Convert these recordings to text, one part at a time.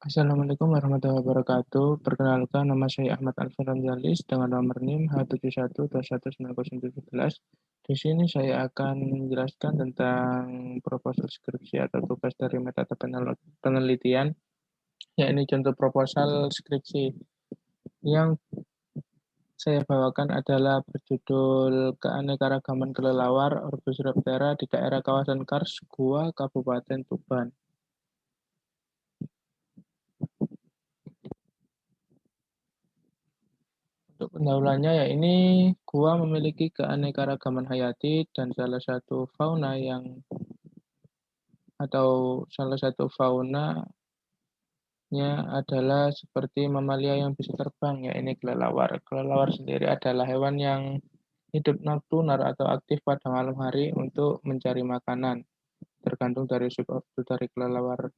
Assalamualaikum warahmatullahi wabarakatuh. Perkenalkan, nama saya Ahmad Alfian Ranjalis dengan nomor NIM H71219017. Di sini saya akan menjelaskan tentang proposal skripsi atau tugas dari metode penelitian, yakni contoh proposal skripsi. Yang saya bawakan adalah berjudul Keanekaragaman Kelelawar Orthosiraptera di daerah kawasan Kars, Gua, Kabupaten Tuban. Untuk pendahuluannya ya ini gua memiliki keanekaragaman hayati dan salah satu faunanya adalah seperti mamalia yang bisa terbang, ya ini kelelawar. Kelelawar sendiri adalah hewan yang hidup nocturnal atau aktif pada malam hari untuk mencari makanan, tergantung dari subordo dari kelelawar.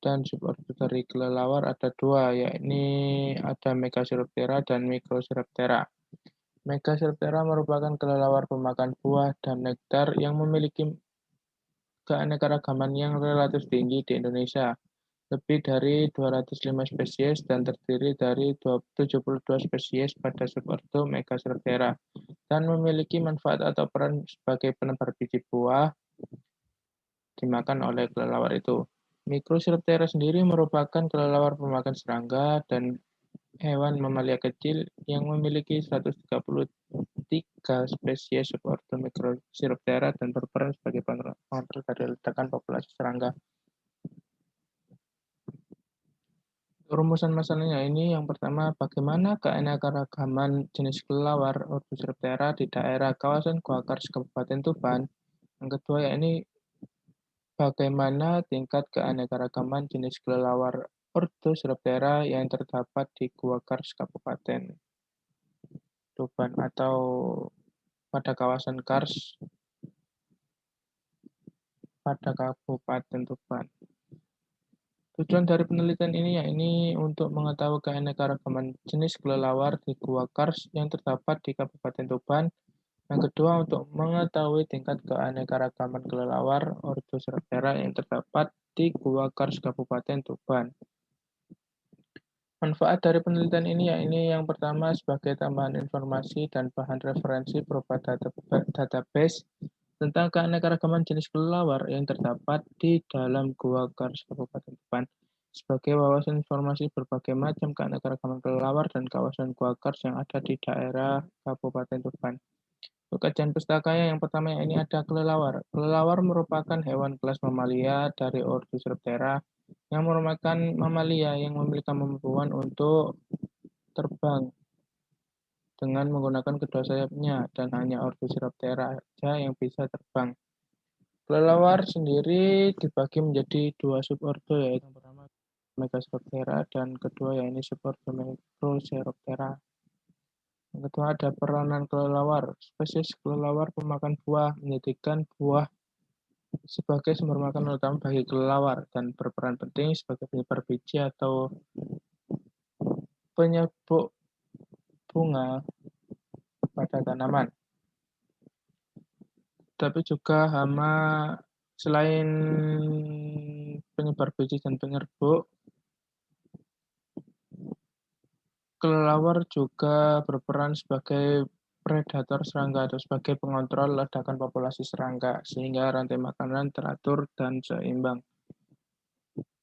Dan subordo dari kelelawar ada dua, yakni ada Megasiroptera dan Microciraptera. Megasiroptera merupakan kelelawar pemakan buah dan nektar yang memiliki keanekaragaman yang relatif tinggi di Indonesia, lebih dari 205 spesies dan terdiri dari 72 spesies pada subordo Megasiroptera, dan memiliki manfaat atau peran sebagai penebar biji buah dimakan oleh kelelawar itu. Microciraptera sendiri merupakan kelelawar pemakan serangga dan hewan mamalia kecil yang memiliki 133 spesies subordo Microciraptera dan berperan sebagai pengontrol dari ledakan populasi serangga. Rumusan masalahnya ini yang pertama, bagaimana keanekaragaman jenis kelelawar Orthosiraptera di daerah kawasan Gua Kars Kabupaten Tuban. Yang kedua, yakni bagaimana tingkat keanekaragaman jenis kelelawar Orthosiraptera yang terdapat di Gua Kars Kabupaten Tuban atau pada kawasan Kars pada Kabupaten Tuban. Tujuan dari penelitian ini yakni untuk mengetahui keanekaragaman jenis kelelawar di Gua Kars yang terdapat di Kabupaten Tuban. Yang kedua, untuk mengetahui tingkat keanekaragaman kelelawar Orthosiraptera yang terdapat di Gua Kars Kabupaten Tuban. Manfaat dari penelitian ini yakni yang pertama sebagai tambahan informasi dan bahan referensi berupa database tentang keanekaragaman jenis kelelawar yang terdapat di dalam Gua Kars Kabupaten Tuban, sebagai wawasan informasi berbagai macam keanekaragaman kelelawar dan kawasan Gua Kars yang ada di daerah Kabupaten Tuban. Untuk kajian pustakanya yang pertama ini ada kelelawar. Kelelawar merupakan hewan kelas mamalia dari Orthosiraptera yang merupakan mamalia yang memiliki kemampuan untuk terbang dengan menggunakan kedua sayapnya, dan hanya Orthosiraptera saja yang bisa terbang. Kelelawar sendiri dibagi menjadi dua subordo, yaitu yang pertama Megasiroptera dan kedua yaitu subordo Microciraptera. Yang kedua ada peranan kelelawar. Spesies kelelawar pemakan buah menjadikan buah sebagai sumber makanan utama bagi kelelawar dan berperan penting sebagai penyebar biji atau penyebuk bunga pada tanaman. Tapi juga hama selain penyebar biji dan penyerbuk, kelelawar juga berperan sebagai predator serangga atau sebagai pengontrol ledakan populasi serangga sehingga rantai makanan teratur dan seimbang.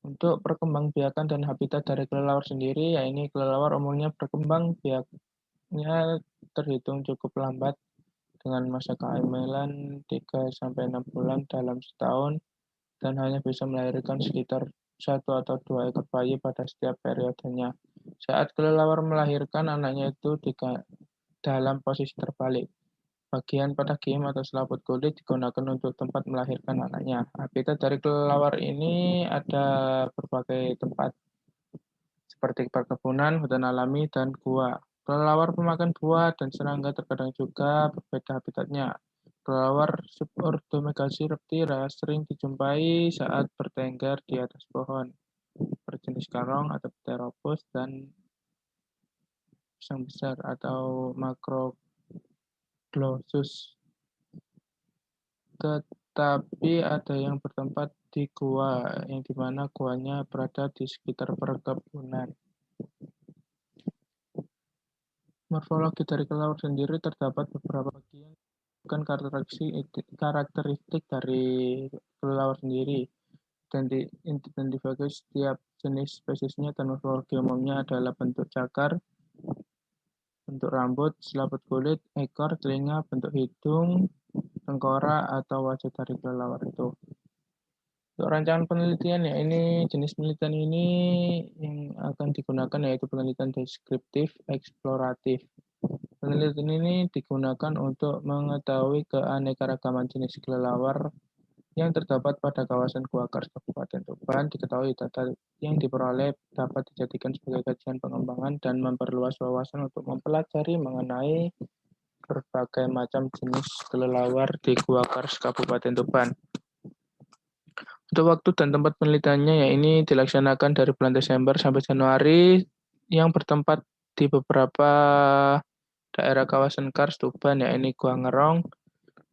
Untuk perkembangbiakan dan habitat dari kelelawar sendiri, ya ini kelelawar umumnya berkembang biaknya terhitung cukup lambat dengan masa kehamilan 3-6 bulan dalam setahun dan hanya bisa melahirkan sekitar 1 atau 2 ekor bayi pada setiap periodenya. Saat kelelawar melahirkan, anaknya itu dalam posisi terbalik. Bagian pada gim atau selaput kulit digunakan untuk tempat melahirkan anaknya. Habitat dari kelelawar ini ada berbagai tempat, seperti perkebunan, hutan alami, dan gua. Kelelawar pemakan buah dan serangga terkadang juga berbeda habitatnya. Kelelawar subordo Megasiroptera sering dijumpai saat bertengger di atas pohon, berjenis karong atau pteropus, dan pisang besar atau Macroglossus. Tetapi ada yang bertempat di gua, yang dimana guanya berada di sekitar perkebunan. Morfologi dari kelelawar sendiri terdapat beberapa bagian bukan karakteristik dari kelelawar sendiri. Dan identifikasi setiap jenis spesiesnya dan morfologi umumnya adalah bentuk cakar, bentuk rambut, selaput kulit, ekor, telinga, bentuk hidung, tengkorak, atau wajah dari kelelawar itu. Untuk rancangan penelitian ya ini jenis penelitian ini yang akan digunakan yaitu penelitian deskriptif eksploratif. Penelitian ini digunakan untuk mengetahui keanekaragaman jenis kelelawar yang terdapat pada kawasan Gua Kars Kabupaten Tuban. Diketahui data yang diperoleh dapat dijadikan sebagai kajian pengembangan dan memperluas wawasan untuk mempelajari mengenai berbagai macam jenis kelelawar di Gua Kars Kabupaten Tuban. Untuk waktu dan tempat penelitiannya ya ini dilaksanakan dari bulan Desember sampai Januari yang bertempat di beberapa daerah kawasan Kars Tuban ya ini Gua Ngerong,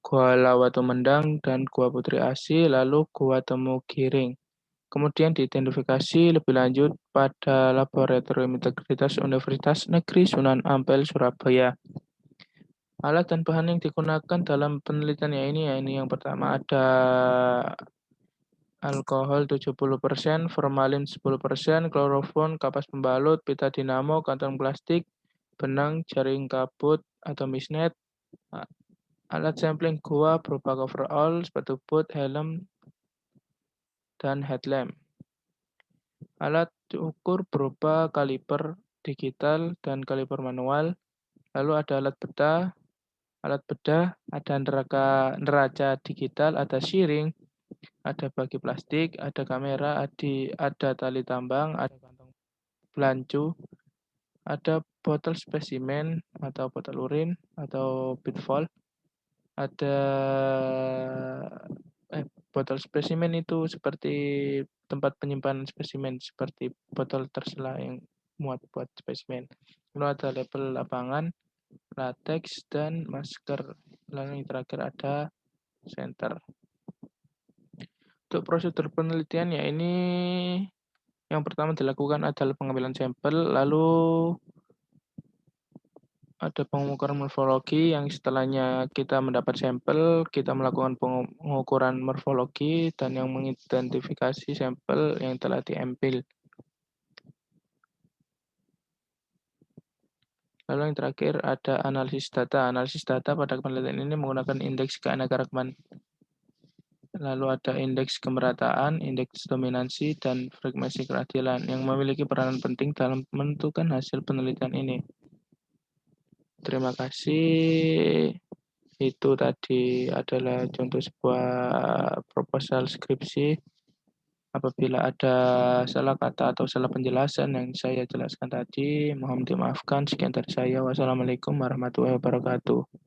Gua Lawatu Mendang, dan Gua Putri Asi, lalu Gua Temu Giring. Kemudian diidentifikasi lebih lanjut pada Laboratorium Integritas Universitas Negeri Sunan Ampel, Surabaya. Alat dan bahan yang digunakan dalam penelitian ya ini yang pertama ada alkohol 70%, formalin 10%, klorofon, kapas pembalut, pita dinamo, kantong plastik, benang, jaring kabut atau misnet, alat sampling gua berupa coverall, sepatu boot, helm, dan headlamp. Alat ukur berupa kaliper digital dan kaliper manual. Lalu ada alat bedah, ada neraca digital, ada shearing, ada bagi plastik, ada kamera, ada tali tambang, ada kantong belancu, ada botol spesimen atau botol urin atau pitfall, ada botol spesimen itu seperti tempat penyimpanan spesimen seperti botol tersela yang muat buat spesimen. Lalu ada label lapangan, latex, dan masker. Lalu yang terakhir ada senter. Untuk prosedur penelitian ya ini yang pertama dilakukan adalah pengambilan sampel, lalu ada pengukuran morfologi yang setelahnya kita mendapat sampel, kita melakukan pengukuran morfologi dan yang mengidentifikasi sampel yang telah diambil. Lalu yang terakhir ada analisis data. Analisis data pada penelitian ini menggunakan indeks keanekaragaman. Lalu ada indeks kemerataan, indeks dominansi, dan frekuensi keadilan yang memiliki peranan penting dalam menentukan hasil penelitian ini. Terima kasih. Itu tadi adalah contoh sebuah proposal skripsi. Apabila ada salah kata atau salah penjelasan yang saya jelaskan tadi, mohon dimaafkan. Sekian dari saya. Wassalamualaikum warahmatullahi wabarakatuh.